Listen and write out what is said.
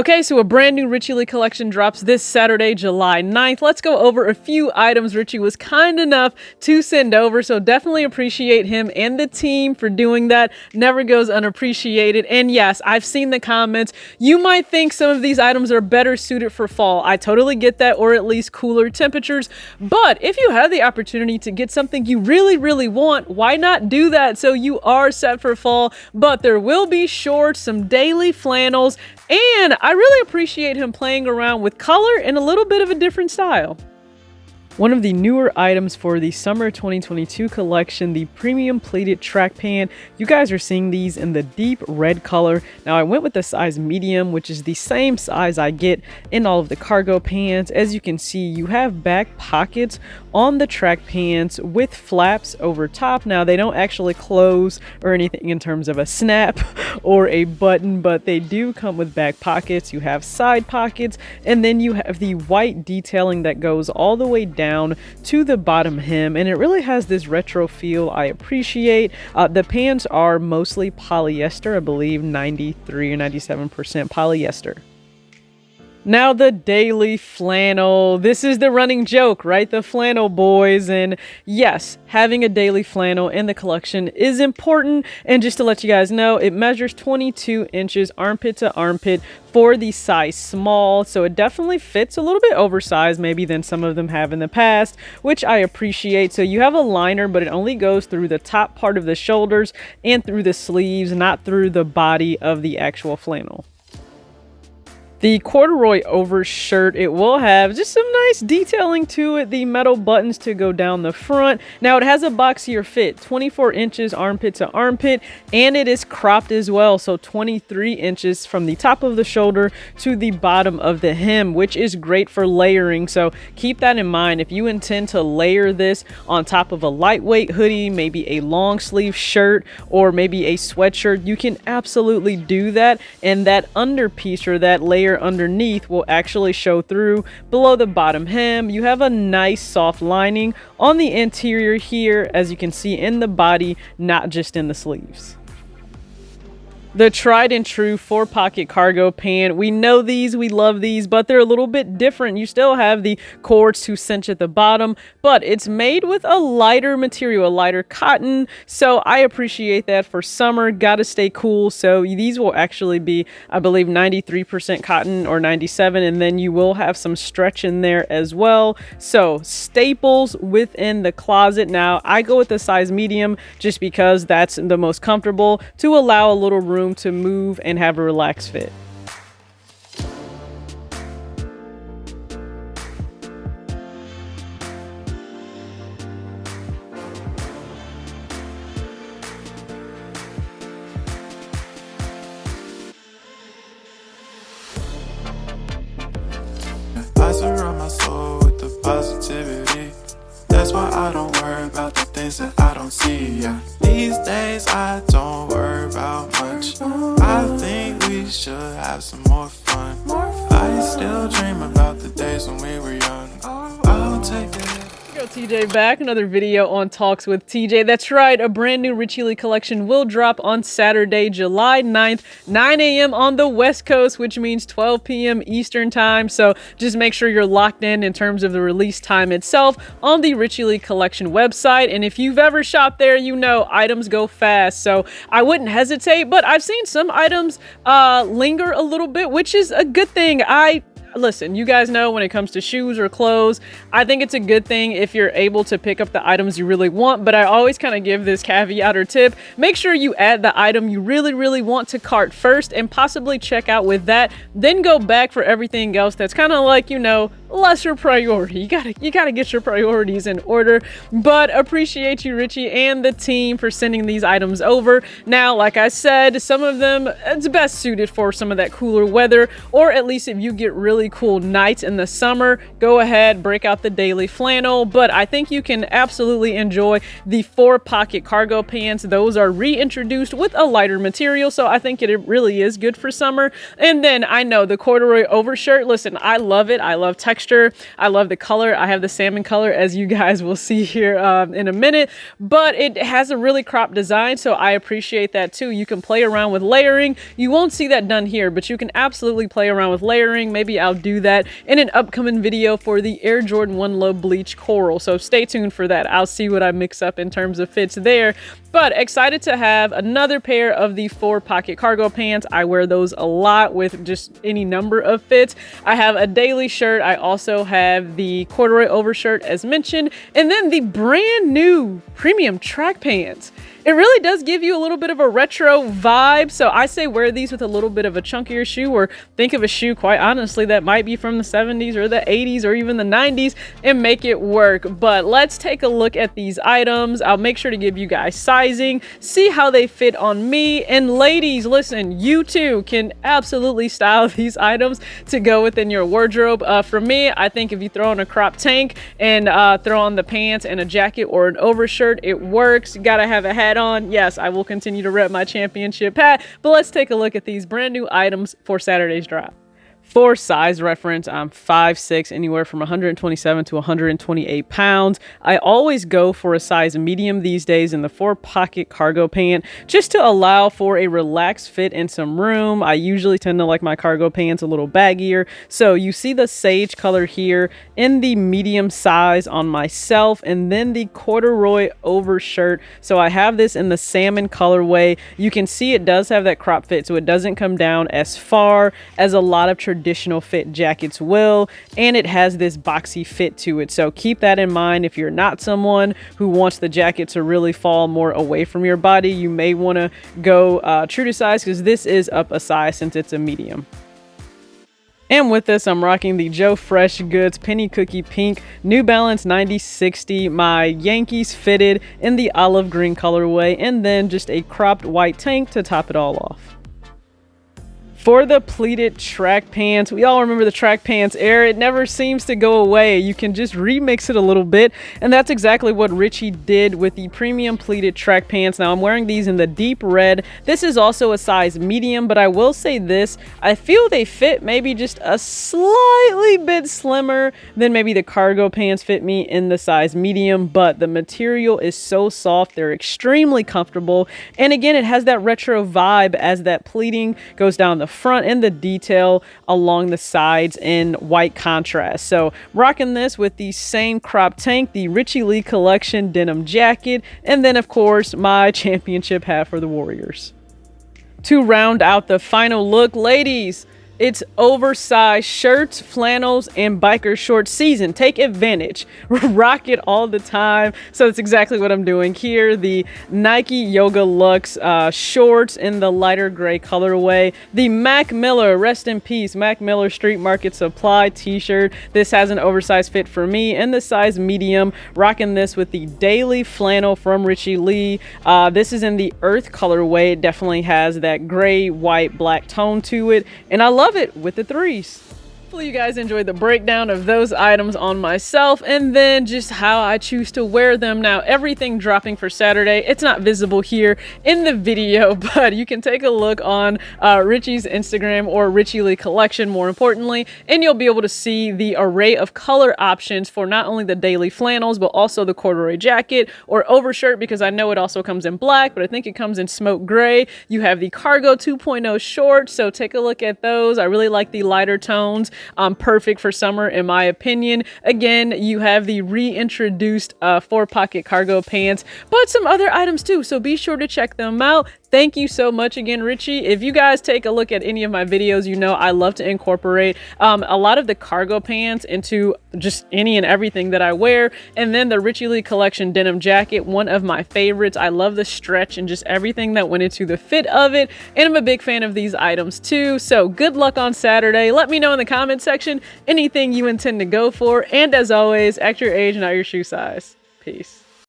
Okay, so a brand new Richie Lee collection drops this Saturday, July 9th. Let's go over a few items Richie was kind enough to send over, so definitely appreciate him and the team for doing that. Never goes unappreciated. And yes, I've seen the comments. You might think some of these items are better suited for fall. I totally get that, or at least cooler temperatures. But if you have the opportunity to get something you really want, why not do that so you are set for fall? But there will be shorts, some daily flannels, and I really appreciate him playing around with color and a little bit of a different style. One of the newer items for the summer 2022 collection, the premium pleated track pant. You guys are seeing these in the deep red color. Now I went with the size medium, which is the same size I get in all of the cargo pants. As you can see, you have back pockets on the track pants with flaps over top. Now they don't actually close or anything in terms of a snap or a button, but they do come with back pockets. You have side pockets, and then you have the white detailing that goes all the way down to the bottom hem, and it really has this retro feel I appreciate. The pants are mostly polyester, I believe 93 or 97% polyester. Now the daily flannel. This is the running joke, right? The flannel boys. And yes, having a daily flannel in the collection is important. And just to let you guys know, it measures 22 inches armpit to armpit for the size small. So it definitely fits a little bit oversized maybe than some of them have in the past, which I appreciate. So you have a liner, but it only goes through the top part of the shoulders and through the sleeves, not through the body of the actual flannel. The Corduroy Overshirt, it will have just some nice detailing to it. The metal buttons to go down the front. Now it has a boxier fit, 24 inches armpit to armpit, and it is cropped as well. So 23 inches from the top of the shoulder to the bottom of the hem, which is great for layering. So keep that in mind. If you intend to layer this on top of a lightweight hoodie, maybe a long sleeve shirt, or maybe a sweatshirt, you can absolutely do that. And that underpiece or that layer underneath will actually show through below the bottom hem. You have a nice soft lining on the interior here, as you can see in the body, not just in the sleeves. The tried and true 4-pocket cargo pant. We know these, we love these, but they're a little bit different. You still have the cords to cinch at the bottom, but it's made with a lighter material, a lighter cotton. So I appreciate that for summer. Gotta stay cool. So these will actually be, I believe, 93% cotton or 97, and then you will have some stretch in there as well. So staples within the closet. Now I go with the size medium just because that's the most comfortable to allow a little room to move and have a relaxed fit. I surround my soul with the positivity. That's why I don't worry about the things that I don't see. Yeah. These days I don't worry about much. I think we should have some more fun. I still dream about the days when we were young. I'll take it. Go TJ back, another video on Talks with TJ. That's right, a brand new Richie Lee collection will drop on Saturday, July 9th, 9 a.m. on the West Coast, which means 12 p.m. Eastern time. So just make sure you're locked in terms of the release time itself on the Richie Lee collection website. And if you've ever shopped there, you know items go fast. So I wouldn't hesitate, but I've seen some items linger a little bit, which is a good thing. Listen, you guys know when it comes to shoes or clothes, I think it's a good thing if you're able to pick up the items you really want, but I always kind of give this caveat or tip. Make sure you add the item you really want to cart first and possibly check out with that, then go back for everything else that's kind of like, you know, lesser priority. You gotta get your priorities in order. But appreciate you, Richie, and the team for sending these items over. Now, like I said, some of them it's best suited for some of that cooler weather, or at least if you get really cool nights in the summer, go ahead, break out the daily flannel. But I think you can absolutely enjoy the 4-pocket cargo pants. Those are reintroduced with a lighter material, so I think it really is good for summer. And then I know the corduroy overshirt, listen, I love it. I love texture texture. I love the color. I have the salmon color, as you guys will see here in a minute, but it has a really cropped design, so I appreciate that too. You can play around with layering. You won't see that done here, but you can absolutely play around with layering. Maybe I'll do that in an upcoming video for the Air Jordan 1 Low Bleach Coral, so stay tuned for that. I'll see what I mix up in terms of fits there. But excited to have another pair of the 4-pocket cargo pants. I wear those a lot with just any number of fits. I have a daily shirt. I also have the corduroy overshirt as mentioned, and then the brand new premium track pants. It really does give you a little bit of a retro vibe, so I say wear these with a little bit of a chunkier shoe, or think of a shoe, quite honestly, that might be from the 70s or the 80s or even the 90s and make it work. But let's take a look at these items. I'll make sure to give you guys sizing, see how they fit on me, and ladies, listen, you too can absolutely style these items to go within your wardrobe. For me, I think if you throw on a crop tank and throw on the pants and a jacket or an overshirt, it works. You gotta have a hat on. Yes, I will continue to rep my championship hat, but let's take a look at these brand new items for Saturday's drop. For size reference, I'm 5'6", anywhere from 127 to 128 pounds. I always go for a size medium these days in the 4-pocket cargo pant, just to allow for a relaxed fit and some room. I usually tend to like my cargo pants a little baggier. So you see the sage color here in the medium size on myself, and then the corduroy overshirt. So I have this in the salmon colorway. You can see it does have that crop fit, so it doesn't come down as far as a lot of traditional fit jackets will, and it has this boxy fit to it, so keep that in mind. If you're not someone who wants the jacket to really fall more away from your body, you may want to go true to size, because this is up a size since it's a medium. And with this, I'm rocking the Joe Fresh Goods Penny Cookie Pink New Balance 9060, my Yankees fitted in the olive green colorway, and then just a cropped white tank to top it all off. For the pleated track pants, we all remember the track pants era. It never seems to go away. You can just remix it a little bit, and that's exactly what Richie did with the premium pleated track pants. Now I'm wearing these in the deep red. This is also a size medium, but I will say this, I feel they fit maybe just a slightly bit slimmer than maybe the cargo pants fit me in the size medium, but the material is so soft, they're extremely comfortable, and again, it has that retro vibe as that pleating goes down the front and the detail along the sides in white contrast. So rocking this with the same crop tank, the Richie Lee collection denim jacket, and then of course my championship hat for the Warriors. To round out the final look, ladies, it's oversized shirts, flannels, and biker shorts season. Take advantage. Rock it all the time. So that's exactly what I'm doing here. The Nike Yoga Lux shorts in the lighter gray colorway. The Mac Miller, rest in peace, Mac Miller Street Market Supply t-shirt. This has an oversized fit for me in the size medium. Rocking this with the daily flannel from Richie Lee. This is in the earth colorway. It definitely has that gray, white, black tone to it. And I love it with the threes. Hopefully you guys enjoyed the breakdown of those items on myself, and then just how I choose to wear them. Now everything dropping for Saturday, it's not visible here in the video, but you can take a look on Richie's Instagram, or Richie Lee collection more importantly, and you'll be able to see the array of color options for not only the daily flannels but also the corduroy jacket or overshirt, because I know it also comes in black, but I think it comes in smoke gray. You have the cargo 2.0 shorts, so take a look at those. I really like the lighter tones. Perfect for summer in my opinion. Again, you have the reintroduced 4-pocket cargo pants, but some other items too, so be sure to check them out. Thank you so much again, Richie. If you guys take a look at any of my videos, you know I love to incorporate a lot of the cargo pants into just any and everything that I wear. And then the Richie Lee collection denim jacket, one of my favorites. I love the stretch and just everything that went into the fit of it. And I'm a big fan of these items too. So good luck on Saturday. Let me know in the comment section anything you intend to go for. And as always, act your age, not your shoe size. Peace.